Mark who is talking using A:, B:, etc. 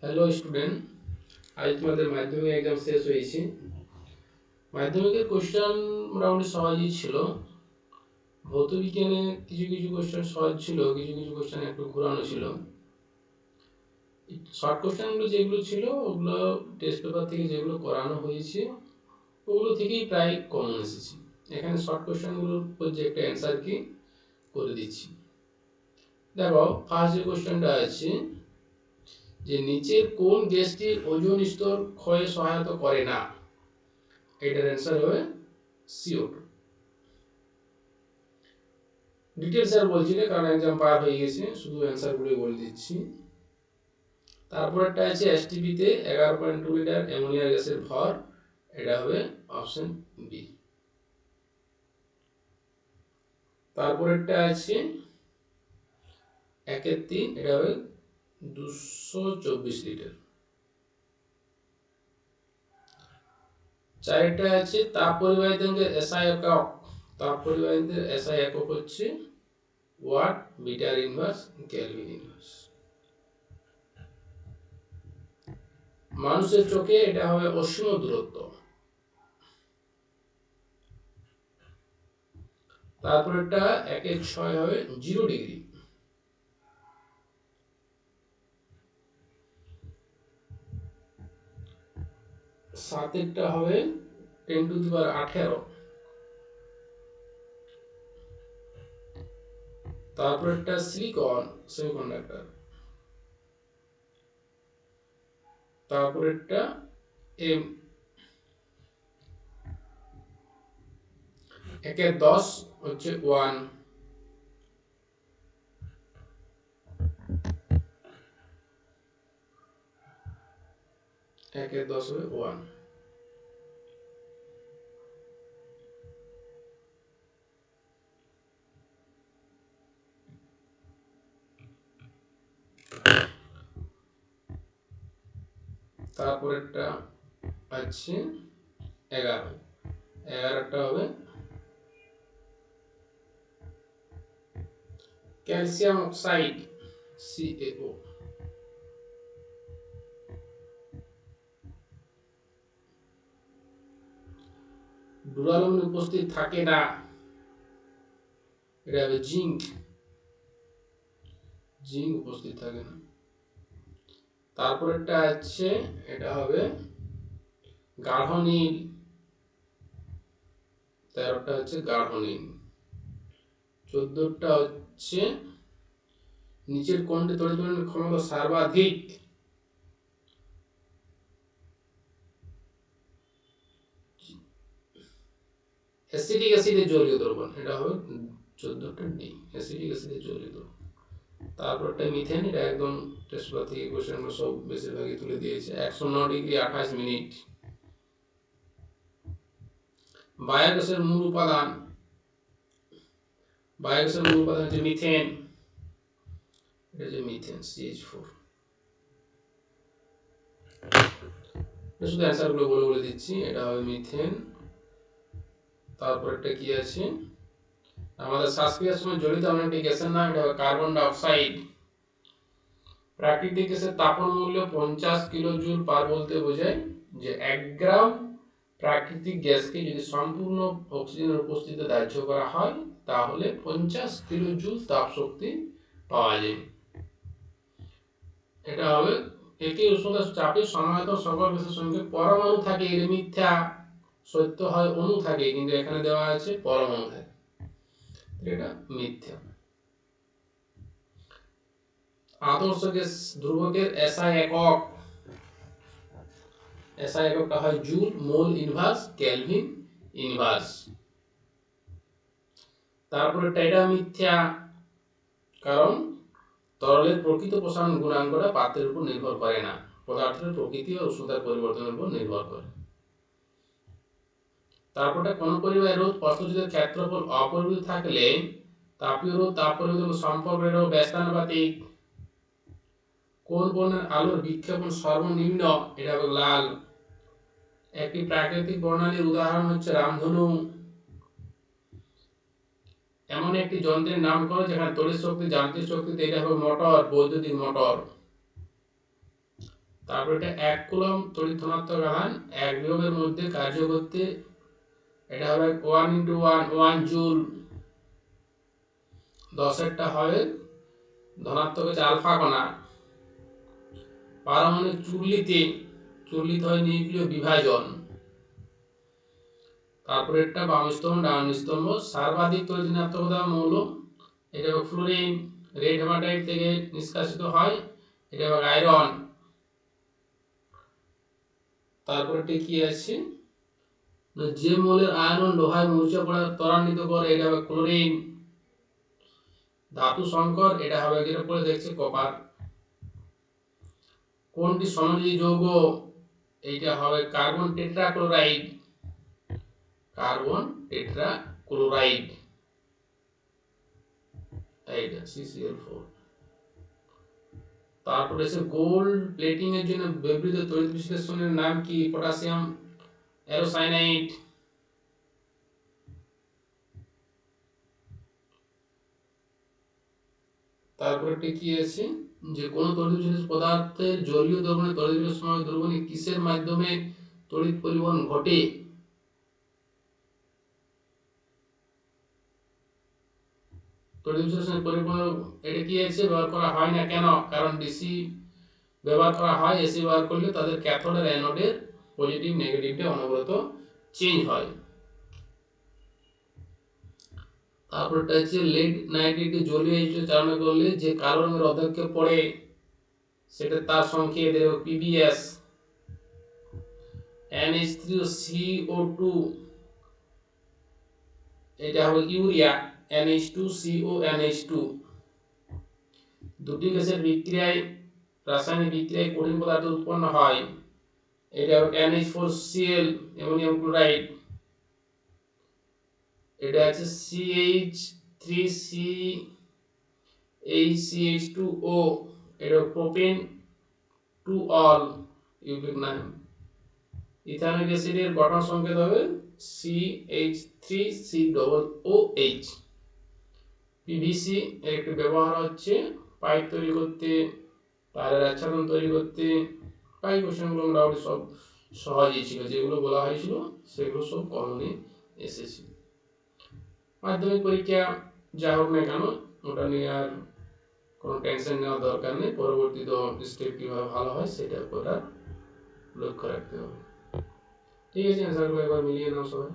A: Hello student, আজ তোমাদের মাধ্যমিক এক্সাম শেষ হয়েছে। মাধ্যমিকের কোশ্চেন মোটামুটি সহজই ছিল। ভৌত বিজ্ঞানে কিছু কিছু কোশ্চেন সহজ ছিল, কিছু কিছু কোশ্চেন একটু ঘোরানো ছিল। শর্ট কোশ্চেনগুলো যেগুলো ছিল ওগুলো টেস্ট পেপার থেকে যেগুলো করানো হয়েছে ওগুলো থেকেই প্রায় কমন এসেছে। এখানে শর্ট কোশ্চেনগুলোর উপর যে একটা অ্যান্সার কি করে দিচ্ছি। দেখো, ফার্স্ট যে কোশ্চেনটা আছে যে নিচের কোন গ্যাসটির ওজোন স্তর ক্ষয়ে সহায়তা করে না, এটার অ্যান্সার হবে CO2। ডিটেলস আর বলছি না, কারণ এক্সাম পার হয়ে গেছে, শুধু অ্যান্সারগুলোই বলে দিচ্ছি। তারপরেরটা আছে এসটিপিতে 11.2 লিটার অ্যামোনিয়া গ্যাসের ভর, এটা হবে অপশন বি। তারপরেরটা আছে 1/3, এটা হবে 224 লিটার। চারটা আছে তাপ পরিবাহিতাঙ্কের এসআই একক, তাপ পরিবাহিতাঙ্কের এসআই একক হচ্ছে watt, metre inverse, kelvin inverse. মানুষের চোখে এটা হবে অসীম দূরত্ব। তারপরেরটা 1/6 হবে 0 ডিগ্রি। সাতেরটা হবে 10⁻18। তারপরেরটা সিলিকন সেমিকন্ডাক্টর। তারপরেরটা এম 1/10 হচ্ছে 1। একের 10 হবে 1। তারপরেরটা আছে 11। 11টা হবে ক্যালসিয়াম অক্সাইড CaO। ডুরালমিন উপস্থিত থাকে না, এটা হবে জিঙ্ক। জিঙ্ক উপস্থিত থাকে না। তারপরেরটা আছে, এটা হবে গাঢ় নীল। 13টা হচ্ছে গাঢ় নীল। 14টা হচ্ছে নিচের কোনটি তড়িৎ ক্ষমতা সর্বাধিক, অ্যাসিটিক অ্যাসিডের জলীয় দ্রবণ, এটা হবে 14টা ডি, অ্যাসিটিক অ্যাসিডের জলীয় দ্রবণ। তারপরটা মিথেন, এটা একদম টেস্ট পেপার থেকে কোশ্চেনগুলো সব বেশিরভাগই তুলে দিয়েছে। 109 ডিগ্রি 28 মিনিট। বায়োগ্যাসের মূল উপাদান, বায়োগ্যাসের মূল উপাদান হচ্ছে মিথেন, এটা হচ্ছে মিথেন CH4। শুধু অ্যান্সারগুলো বলে বলে দিচ্ছি, এটা হবে মিথেন। তারপরটা কি আছে, আমাদের শ্বাসক্রিয়ার সময় জড়িত এমন একটি গ্যাসের নাম, এটা হবে কার্বন ডাই অক্সাইড। প্রাকৃতিক গ্যাসের তাপন মূল্য 50 কিলো জুল পার বলতে বোঝায় যে 1 গ্রাম প্রাকৃতিক গ্যাসকে যদি সম্পূর্ণ অক্সিজেনের উপস্থিতিতে দাহ্য করা হয় তাহলে 50 কিলো জুল তাপ শক্তি পাওয়া যায়। এটা হবে একই উষ্ণতা চাপে সমাহিত সকল গ্যাসের সঙ্গে পরমাণু থাকে, এর মিথ্যা। সত্য হয় অণু থাকে, কিন্তু এখানে দেওয়া আছে পরমাণু থাকে, এটা মিথ্যা। আদর্শ গ্যাস ধ্রুবকের SI একক, SI এককটা হয় joule, mole inverse, kelvin inverse. তারপরে এটা মিথ্যা, কারণ তরলের প্রকৃত প্রসারণ গুণাঙ্কটা পাত্রের উপর নির্ভর করে না, পদার্থের প্রকৃতি ও উষ্ণতার পরিবর্তনের উপর নির্ভর করে। তারপরে কোন পরিবাহী রোধ প্রস্তুতির ক্ষেত্রফল অপরিবর্তিত থাকলে তাপীয় রোধ তাপ পরিবর্তন সম্পর্কের ব্যস্তানুপাতিক। কোন বর্ণের আলোর বিক্ষেপণ সর্বনিম্ন, এটা হবে লাল। একটি প্রাকৃতিক বর্ণালীর উদাহরণ হচ্ছে রামধনু। এমন একটি যন্ত্রের নাম করো যেখানে তড়িৎ শক্তি যান্ত্রিক শক্তিতে, এটা হবে মোটর, বৈদ্যুতিক মোটর। তারপর এটা 1 কুলম্ব তড়িৎ ধনাত্মক আধান 1 বিভবের মধ্যে কার্য করতে এটা হবে 1 × 1 1 জুল। 10 এরটা হবে ধনাত্মক হচ্ছে আলফা কণা। পারমাণবিক চুল্লিতে হয় নিউক্লিয় বিভাজন। তারপর এটা বাম স্তম্ভ ডান স্তম্ভ সর্বাধিক তড়িৎ ঋণাত্মকতা মৌল এটা হবে ফ্লোরিন। রেড হেমাটাইট থেকে নিষ্কাশিত হয় এটা হবে আয়রন। তারপর এটা কি আছে যে মৌলের আয়রন লোহায় মরিচা পড়া ত্বরান্বিত করে এটা হবে ক্লোরিন। ধাতু সংকর এটা হবে যেটা পড়ে দেখছে কপার। কোনটি সমযোজী যৌগ এইটা হবে কার্বন টেট্রাক্লোরাইড। কার্বন টেট্রাক্লোরাইড এইটা CCl4। তারপরে আছে গোল্ড প্লেটিং এর জন্য ব্যবহৃত তড়িৎ বিশ্লেষণের নাম কি? পটাশিয়াম অ্যারোসাইনাইড। তারপরে কি আছে যে কোন তড়িৎ বিশ্লেষণ পদার্থের জলীয় দ্রবণে তড়িৎ বিশ্লেষণ সময় দ্রবণে কিসের মাধ্যমে তড়িৎ পরিবহন ঘটে? তড়িৎ বিশ্লেষণের পরিবহন এটা কি আছে ব্যবহার করা হয় না কেন? কারণ ডিসি ব্যবহার করা হয়, এসি ব্যবহার করলে তাদের ক্যাথোড আর অ্যানোডের পজিটিভ নেগেটিভটা অনবরত চেঞ্জ হয়। তারপরটা হচ্ছে লেড নাইট্রেটকে জলীয় হিসেবে চালনা করলে যে কালো রঙের অধ্যক্ষে পড়ে সেটা তার সংকেত দেব PbS। NH3CO2 এটা হবে ইউরিয়া। NH2CONH2 দুটি গ্যাসের বিক্রিয়ায় রাসায়নিক বিক্রিয়ায় কঠিন পদার্থ উৎপন্ন হয় এটা হবে NH4Cl অ্যামোনিয়াম ক্লোরাইড। এটা আছে CH3CHCH2O এটা প্রোপেন টু অল ইউনিক নাম। ইথানোইক অ্যাসিডের গঠন সংকেত হবে CH3COOH। PVC এর একটি ব্যবহার হচ্ছে পাইপ তৈরি করতে, তারের আচ্ছাদন তৈরি করতে। পাইপ কোশ্চেনগুলো মোটামুটি সব সহজই ছিল, যেগুলো বলা হয়েছিল সেগুলো সব কমনই এসেছে। মাধ্যমিক পরীক্ষা যা হোক না কেন ওটা নিয়ে আর কোনো টেনশন নেওয়ার দরকার নেই। পরবর্তীতে স্টেপ কীভাবে ভালো হয় সেটা উপর লক্ষ্য রাখতে হবে। ঠিক আছে, অ্যান্সারগুলো একবার মিলিয়ে নাও সবাই।